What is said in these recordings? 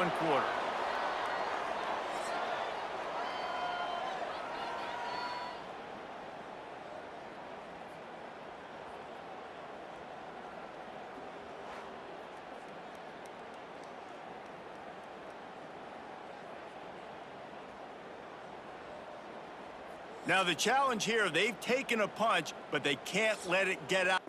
one quarter. Now the challenge here, they've taken a punch, but they can't let it get out.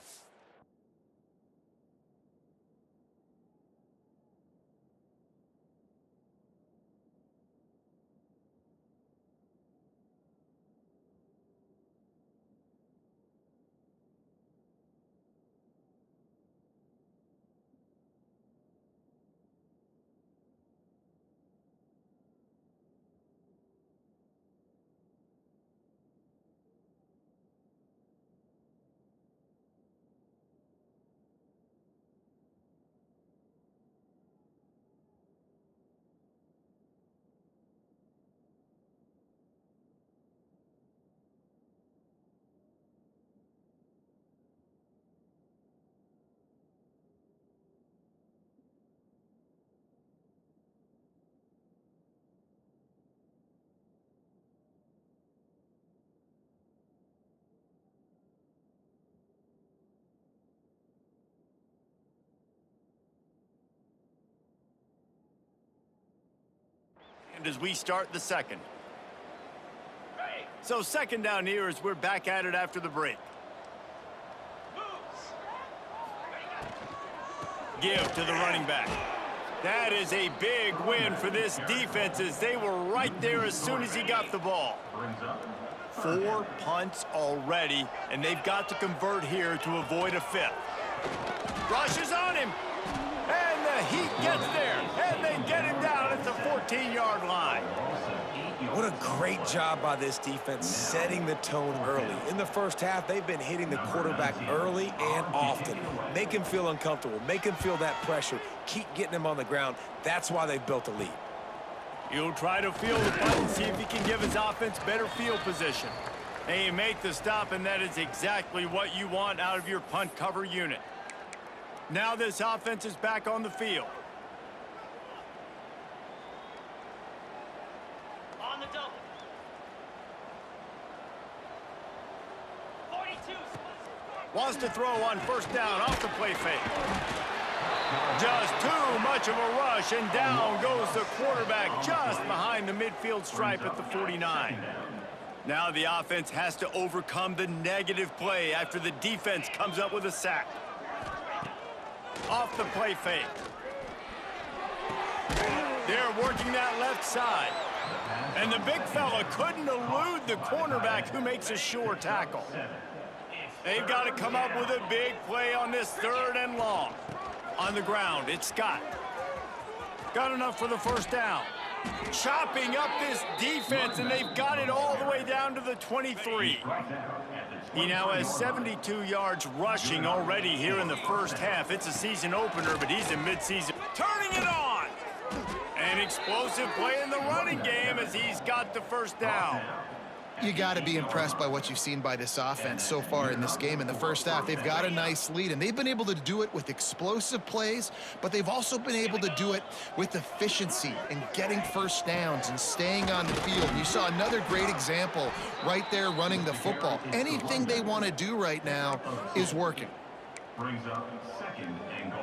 And as we start the second. So second down here as we're back at it after the break. Give to the running back. That is a big win for this defense as they were right there as soon as he got the ball. 4 punts already, and they've got to convert here to avoid a fifth. Rushes on him. And the Heat gets there, and they get him down at the 14-yard line. What a great job by this defense setting the tone early. In the first half, they've been hitting the quarterback early and often. Make him feel uncomfortable. Make him feel that pressure. Keep getting him on the ground. That's why they've built a lead. He'll try to field the punt and see if he can give his offense better field position. They make the stop, and that is exactly what you want out of your punt cover unit. Now this offense is back on the field. On the double. 42. Wants to throw on first down off the play fake. Just too much of a rush, and down goes the quarterback just behind the midfield stripe at the 49. Now the offense has to overcome the negative play after the defense comes up with a sack. Off the play fake. They're working that left side. And the big fella couldn't elude the cornerback who makes a sure tackle. They've got to come up with a big play on this 3rd and long. On the ground, it's Scott. Got enough for the first down. Chopping up this defense, and they've got it all the way down to the 23. He now has 72 yards rushing already here in the first half. It's a season opener, but he's in midseason. Turning it on! An explosive play in the running game as he's got the first down. You got to be impressed by what you've seen by this offense so far in this game. In the first half, they've got a nice lead, and they've been able to do it with explosive plays, but they've also been able to do it with efficiency and getting first downs and staying on the field. You saw another great example right there running the football. Anything they want to do right now is working. Brings up second and goal.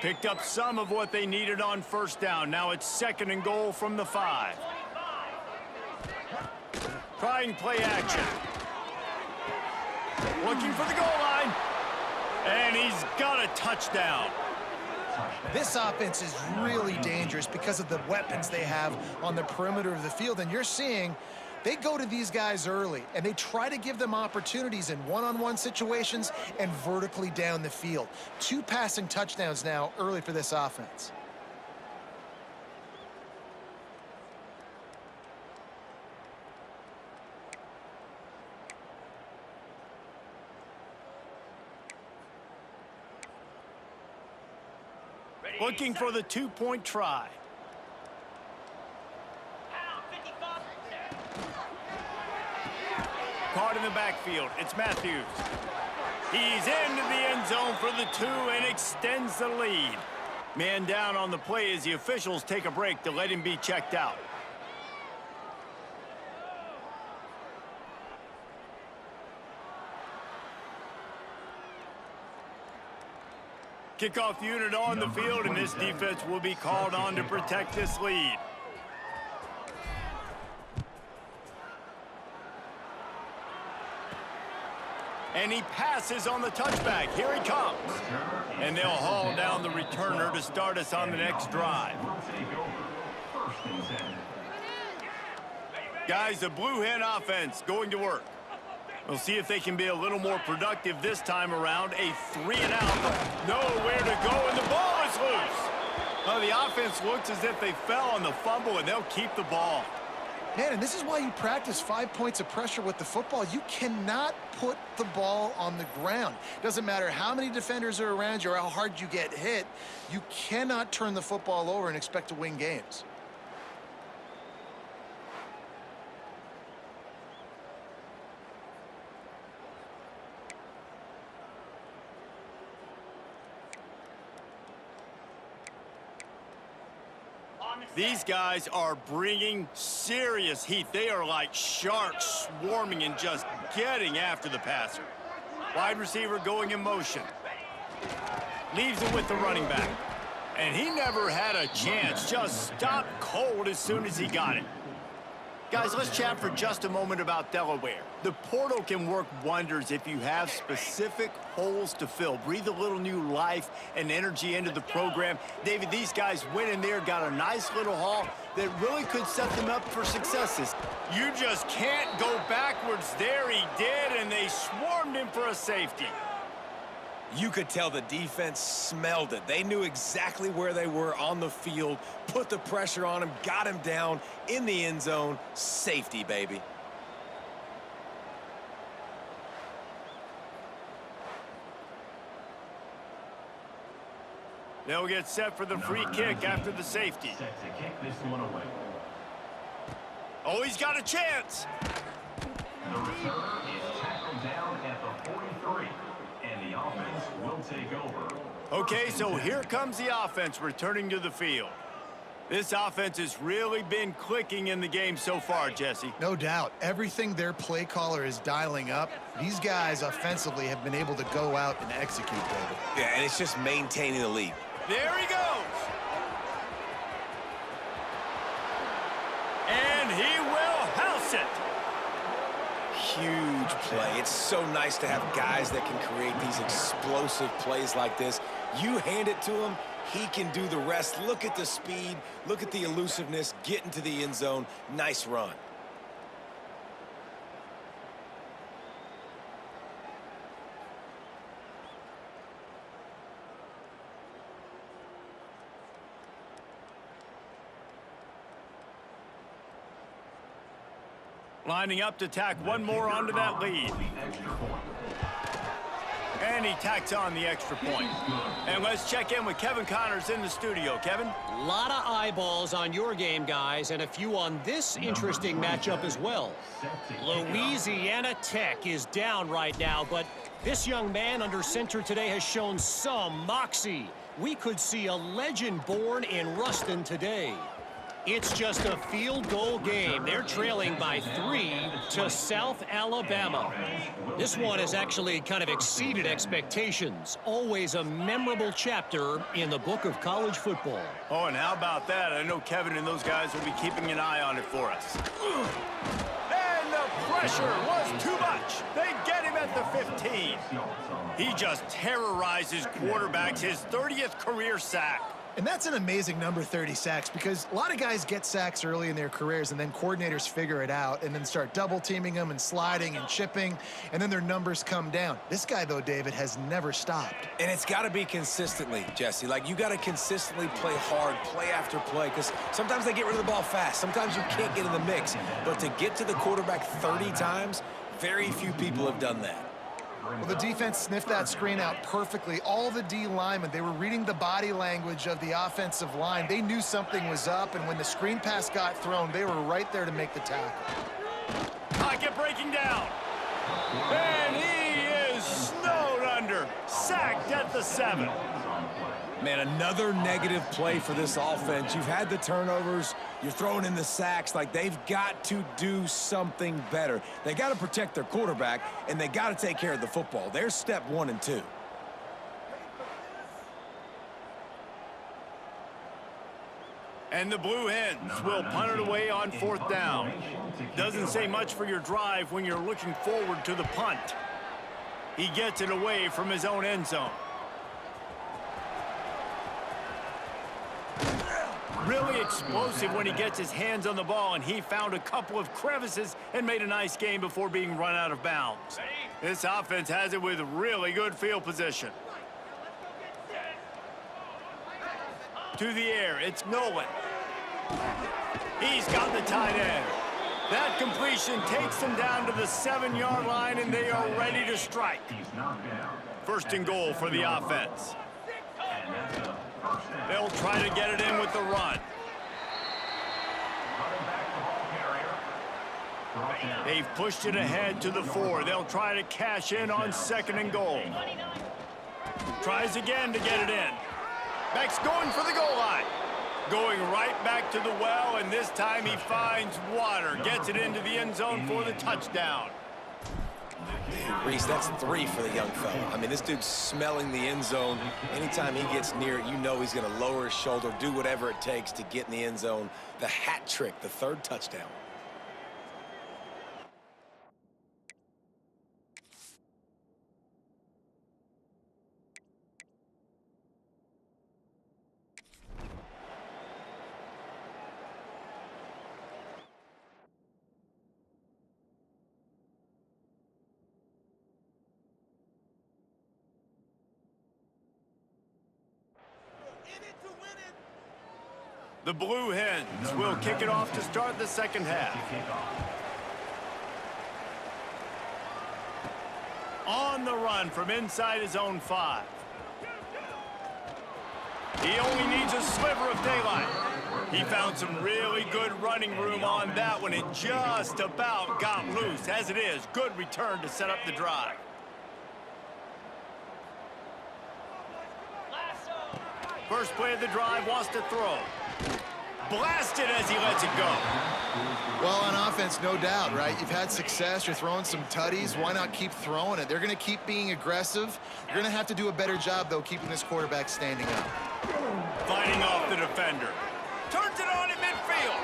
Picked up some of what they needed on first down. Now it's 2nd and goal from the 5. Trying play action. Looking for the goal line. And he's got a touchdown. This offense is really dangerous because of the weapons they have on the perimeter of the field. And you're seeing they go to these guys early, and they try to give them opportunities in one-on-one situations and vertically down the field. 2 passing touchdowns now early for this offense. Looking for the 2-point try. Caught in the backfield. It's Matthews. He's into the end zone for the 2 and extends the lead. Man down on the play as the officials take a break to let him be checked out. Kickoff unit on the field, and this defense will be called on to protect this lead. And he passes on the touchback. Here he comes. And they'll haul down the returner to start us on the next drive. Guys, the Blue Hen offense going to work. We'll see if they can be a little more productive this time around. A 3-and-out. Nowhere to go, and the ball is loose. Well, the offense looks as if they fell on the fumble, and they'll keep the ball. Man, and this is why you practice 5 points of pressure with the football. You cannot put the ball on the ground. Doesn't matter how many defenders are around you or how hard you get hit. You cannot turn the football over and expect to win games. These guys are bringing serious heat. They are like sharks swarming and just getting after the passer. Wide receiver going in motion. Leaves it with the running back. And he never had a chance. Just stopped cold as soon as he got it. Guys, let's chat for just a moment about Delaware. The portal can work wonders if you have specific holes to fill. Breathe a little new life and energy into the program. David, these guys went in there, got a nice little haul that really could set them up for successes. You just can't go backwards. There he did, and they swarmed him for a safety. You could tell the defense smelled it. They knew exactly where they were on the field, put the pressure on him, got him down in the end zone. Safety, baby. They'll get set for the free kick after the safety. Set to kick this one away. Oh, he's got a chance. The returner is tackled down at the 43, and the offense will take over. Okay, so here comes the offense returning to the field. This offense has really been clicking in the game so far, Jesse. No doubt. Everything their play caller is dialing up, these guys offensively have been able to go out and execute, David. Yeah, and it's just maintaining the lead. There he goes. And he will house it. Huge play. It's so nice to have guys that can create these explosive plays like this. You hand it to him, he can do the rest. Look at the speed, look at the elusiveness, get into the end zone. Nice run. Lining up to tack one more onto that lead. And he tacks on the extra point. And let's check in with Kevin Connors in the studio. Kevin? A lot of eyeballs on your game, guys, and a few on this interesting matchup as well. Louisiana Tech is down right now, but this young man under center today has shown some moxie. We could see a legend born in Ruston today. It's just a field goal game. They're trailing by 3 to South Alabama. This one has actually kind of exceeded expectations. Always a memorable chapter in the book of college football. Oh, and how about that? I know Kevin and those guys will be keeping an eye on it for us. And the pressure was too much. They get him at the 15. He just terrorizes quarterbacks, his 30th career sack. And that's an amazing number, 30 sacks, because a lot of guys get sacks early in their careers and then coordinators figure it out and then start double teaming them and sliding and chipping, and then their numbers come down. This guy, though, David, has never stopped. And it's got to be consistently, Jesse. Like, you got to consistently play hard, play after play, because sometimes they get rid of the ball fast. Sometimes you can't get in the mix. But to get to the quarterback 30 times, very few people have done that. Well, the defense sniffed that screen out perfectly. All the D linemen, they were reading the body language of the offensive line. They knew something was up, and when the screen pass got thrown, they were right there to make the tackle. Pocket breaking down. And he is snowed under. Sacked at the 7. Man, another negative play for this offense. You've had the turnovers. You're throwing in the sacks. Like, they've got to do something better. They got to protect their quarterback, and they got to take care of the football. There's step 1 and 2. And the Blue Hens will punt it away on 4th down. Doesn't say much for your drive when you're looking forward to the punt. He gets it away from his own end zone. Really explosive when he gets his hands on the ball, and he found a couple of crevices and made a nice game before being run out of bounds. This offense has it with really good field position. To the air, it's Nolan. He's got the tight end. That completion takes them down to the 7-yard line, and they are ready to strike. 1st and goal for the offense. They'll try to get it in with the run. They've pushed it ahead to the 4. They'll try to cash in on 2nd and goal. Tries again to get it in. Beck's going for the goal line. Going right back to the well, and this time he finds water. Gets it into the end zone for the touchdown. Reese, that's 3 for the young fella. I mean, this dude's smelling the end zone. Anytime he gets near it, you know he's going to lower his shoulder, do whatever it takes to get in the end zone. The hat trick, the 3rd touchdown. The Blue Hens will kick it off to start the 2nd half. On the run from inside his own 5. He only needs a sliver of daylight. He found some really good running room on that one. It just about got loose. As it is, good return to set up the drive. First play of the drive, wants to throw. Blasted as he lets it go. Well, on offense, no doubt, right? You've had success. You're throwing some tutties. Why not keep throwing it? They're going to keep being aggressive. You're going to have to do a better job, though, keeping this quarterback standing up. Fighting off the defender. Turns it on in midfield.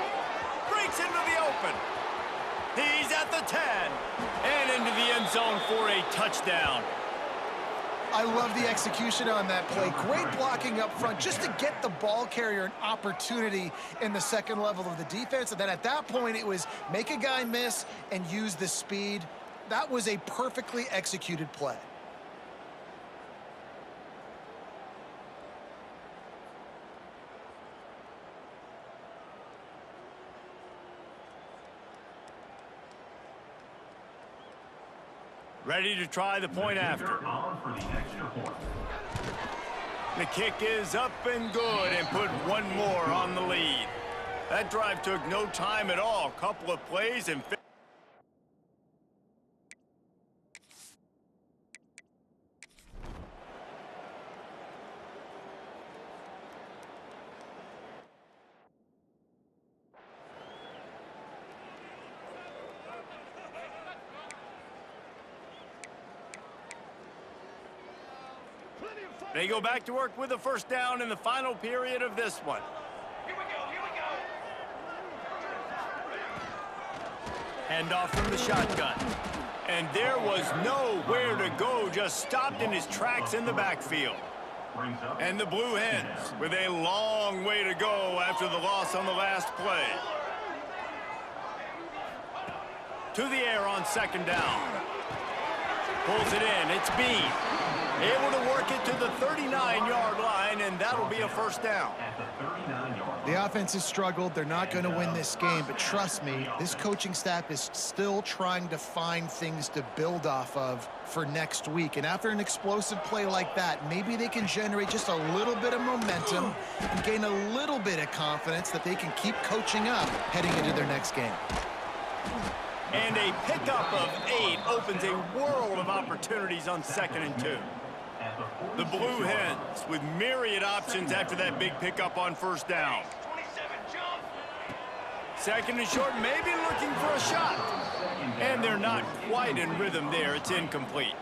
Breaks into the open. He's at the 10. And into the end zone for a touchdown. I love the execution on that play. Great blocking up front just to get the ball carrier an opportunity in the 2nd level of the defense. And then at that point, it was make a guy miss and use the speed. That was a perfectly executed play. Ready to try the point after. The kick is up and good and put one more on the lead. That drive took no time at all. Couple of plays and... They go back to work with a 1st down in the final period of this one. Here we go. Hand off from the shotgun. And there was nowhere to go, just stopped in his tracks in the backfield. And the Blue Hens with a long way to go after the loss on the last play. To the air on 2nd down. Pulls it in, it's Bean. Able to work it to the 39-yard line, and that'll be a 1st down. The offense has struggled. They're not going to win this game, but trust me, this coaching staff is still trying to find things to build off of for next week. And after an explosive play like that, maybe they can generate just a little bit of momentum and gain a little bit of confidence that they can keep coaching up heading into their next game. And a pickup of 8 opens a world of opportunities on 2nd and 2. The Blue Hens with myriad options after that big pickup on 1st down. 2nd and short, maybe looking for a shot. And they're not quite in rhythm there. It's incomplete.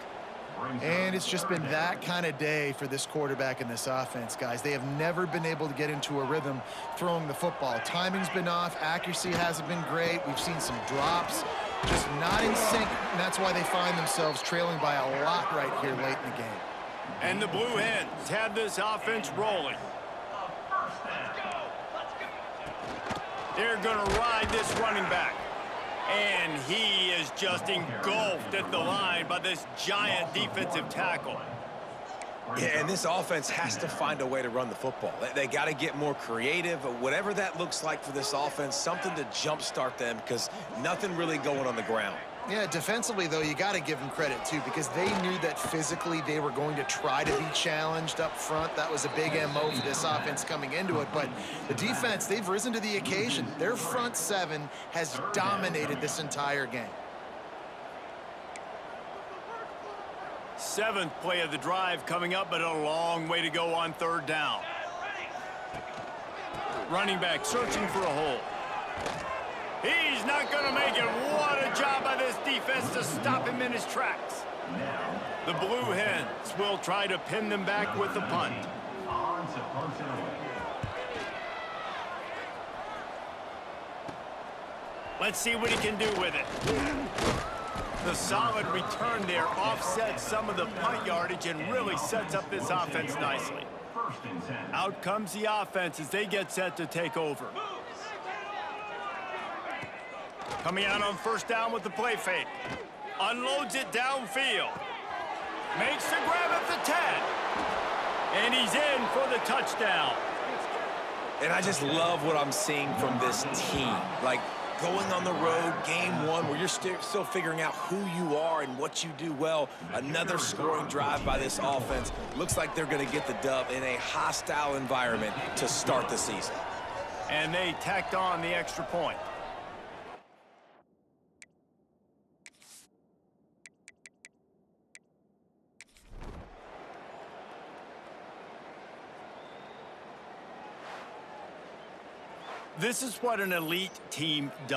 And it's just been that kind of day for this quarterback and this offense, guys. They have never been able to get into a rhythm throwing the football. Timing's been off. Accuracy hasn't been great. We've seen some drops, just not in sync, and that's why they find themselves trailing by a lot right here late in the game. And the Blue Hens have this offense rolling. They're going to ride this running back. And he is just engulfed at the line by this giant defensive tackle. Yeah, and this offense has to find a way to run the football. They got to get more creative, whatever that looks like for this offense, something to jumpstart them because nothing really going on the ground. Yeah, defensively, though, you got to give them credit, too, because they knew that physically they were going to try to be challenged up front. That was a big MO for this offense coming into it. But the defense, they've risen to the occasion. Their front 7 has dominated this entire game. 7th play of the drive coming up, but a long way to go on 3rd down. Running back searching for a hole. He's not going to make it. What a job by this defense to stop him in his tracks. The Blue Hens will try to pin them back with the punt. Let's see what he can do with it. The solid return there offsets some of the punt yardage and really sets up this offense nicely. Out comes the offense as they get set to take over. Coming out on 1st down with the play fake. Unloads it downfield. Makes the grab at the 10. And he's in for the touchdown. And I just love what I'm seeing from this team. Like, going on the road, game 1, where you're still figuring out who you are and what you do well. Another scoring drive by this offense. Looks like they're going to get the dub in a hostile environment to start the season. And they tacked on the extra point. This is what an elite team does.